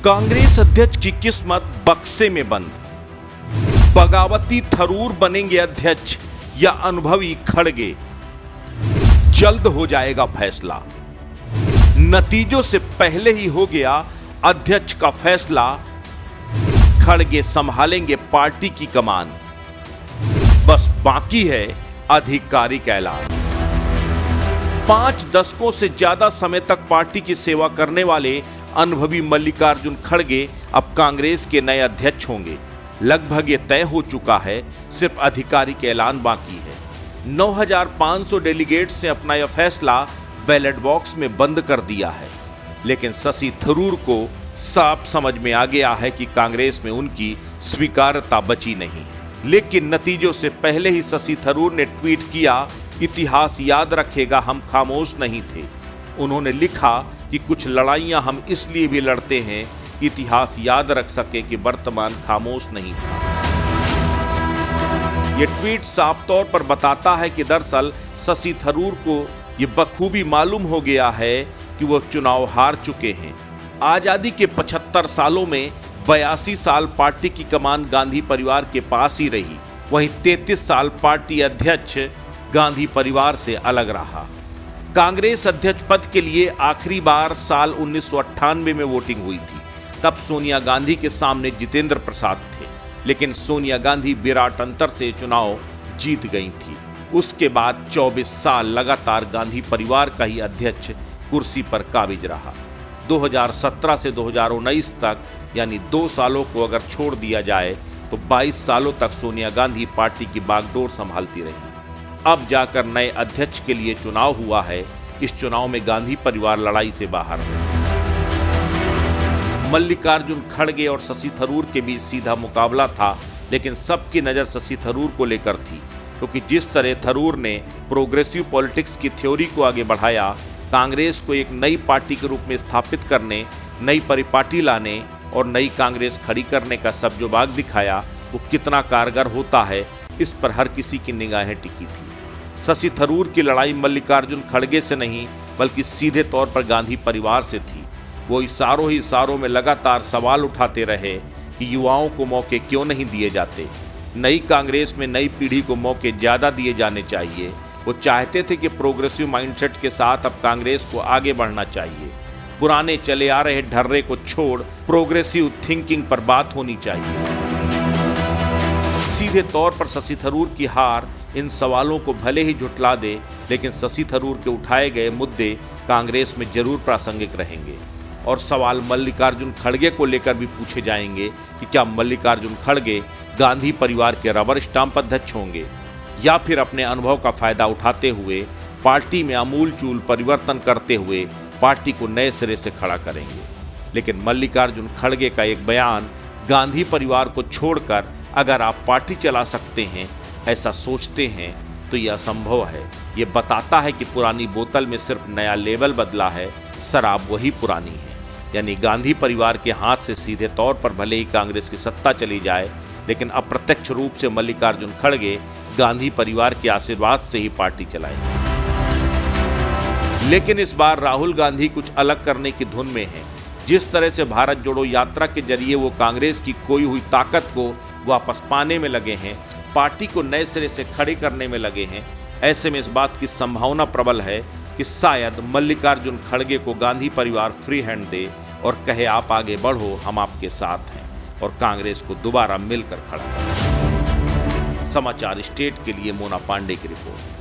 कांग्रेस अध्यक्ष की किस्मत बक्से में बंद। बगावती थरूर बनेंगे अध्यक्ष या अनुभवी खड़गे, जल्द हो जाएगा फैसला। नतीजों से पहले ही हो गया अध्यक्ष का फैसला, खड़गे संभालेंगे पार्टी की कमान। बस बाकी है आधिकारिक ऐलान। 5 दशकों से ज्यादा समय तक पार्टी की सेवा करने वाले अनुभवी मल्लिकार्जुन खड़गे अब कांग्रेस के नए अध्यक्ष होंगे। लगभग ये तय हो चुका है, सिर्फ आधिकारिक ऐलान बाकी है। 9,500 डेलीगेट्स ने अपना यह फैसला बैलेट बॉक्स में बंद कर दिया है, लेकिन शशि थरूर को साफ समझ में आ गया है कि कांग्रेस में उनकी स्वीकार्यता बची नहीं है। लेकिन नतीजों से पहले ही शशि थरूर ने ट्वीट किया, इतिहास याद रखेगा, हम खामोश नहीं थे। उन्होंने लिखा कि कुछ लड़ाइयां हम इसलिए भी लड़ते हैं, इतिहास याद रख सके कि वर्तमान खामोश नहीं था। यह ट्वीट साफ तौर पर बताता है कि दरअसल शशि थरूर को यह बखूबी मालूम हो गया है कि वह चुनाव हार चुके हैं। आजादी के 75 सालों में 82 साल पार्टी की कमान गांधी परिवार के पास ही रही, वहीं 33 साल पार्टी अध्यक्ष गांधी परिवार से अलग रहा। कांग्रेस अध्यक्ष पद के लिए आखिरी बार साल 1998 में वोटिंग हुई थी। तब सोनिया गांधी के सामने जितेंद्र प्रसाद थे, लेकिन सोनिया गांधी विराट अंतर से चुनाव जीत गई थी। उसके बाद 24 साल लगातार गांधी परिवार का ही अध्यक्ष कुर्सी पर काबिज रहा। 2017 से 2019 तक, यानी 2 सालों को अगर छोड़ दिया जाए तो 22 सालों तक सोनिया गांधी पार्टी की बागडोर संभालती रही। अब जाकर नए अध्यक्ष के लिए चुनाव हुआ है। इस चुनाव में गांधी परिवार लड़ाई से बाहर है। मल्लिकार्जुन खड़गे और शशि थरूर के बीच सीधा मुकाबला था, लेकिन सबकी नजर शशि थरूर को लेकर थी, क्योंकि जिस तरह थरूर ने प्रोग्रेसिव पॉलिटिक्स की थ्योरी को आगे बढ़ाया, कांग्रेस को एक नई पार्टी के रूप में स्थापित करने, नई परिपाटी लाने और नई कांग्रेस खड़ी करने का सब जो बाग दिखाया, वो कितना कारगर होता है, इस पर हर किसी की निगाहें टिकी थी। शशि थरूर की लड़ाई मल्लिकार्जुन खड़गे से नहीं, बल्कि सीधे तौर पर गांधी परिवार से थी। वो इशारों में लगातार सवाल उठाते रहे कि युवाओं को मौके क्यों नहीं दिए जाते। नई कांग्रेस में नई पीढ़ी को मौके ज़्यादा दिए जाने चाहिए। वो चाहते थे कि प्रोग्रेसिव माइंडसेट के साथ अब कांग्रेस को आगे बढ़ना चाहिए। पुराने चले आ रहे ढर्रे को छोड़ प्रोग्रेसिव थिंकिंग पर बात होनी चाहिए। सीधे तौर पर शशि थरूर की हार इन सवालों को भले ही झुठला दे, लेकिन शशि थरूर के उठाए गए मुद्दे कांग्रेस में जरूर प्रासंगिक रहेंगे। और सवाल मल्लिकार्जुन खड़गे को लेकर भी पूछे जाएंगे कि क्या मल्लिकार्जुन खड़गे गांधी परिवार के रबर स्टाम्प अध्यक्ष होंगे, या फिर अपने अनुभव का फायदा उठाते हुए पार्टी में आमूलचूल परिवर्तन करते हुए पार्टी को नए सिरे से खड़ा करेंगे। लेकिन मल्लिकार्जुन खड़गे का एक बयान, गांधी परिवार को छोड़कर अगर आप पार्टी चला सकते हैं, ऐसा सोचते हैं, तो यह असंभव है। ये बताता है कि पुरानी बोतल में सिर्फ नया लेबल बदला है, शराब वही पुरानी है। यानी गांधी परिवार के हाथ से सीधे तौर पर भले ही कांग्रेस की सत्ता चली जाए, लेकिन अप्रत्यक्ष रूप से मल्लिकार्जुन खड़गे गांधी परिवार के आशीर्वाद से ही पार्टी चलाएंगे। लेकिन इस बार राहुल गांधी कुछ अलग करने की धुन में है। जिस तरह से भारत जोड़ो यात्रा के जरिए वो कांग्रेस की खोई हुई ताकत को वापस पाने में लगे हैं, पार्टी को नए सिरे से खड़ी करने में लगे हैं, ऐसे में इस बात की संभावना प्रबल है कि शायद मल्लिकार्जुन खड़गे को गांधी परिवार फ्री हैंड दे और कहे, आप आगे बढ़ो, हम आपके साथ हैं, और कांग्रेस को दोबारा मिलकर खड़ा करें। समाचार स्टेट के लिए मोना पांडे की रिपोर्ट।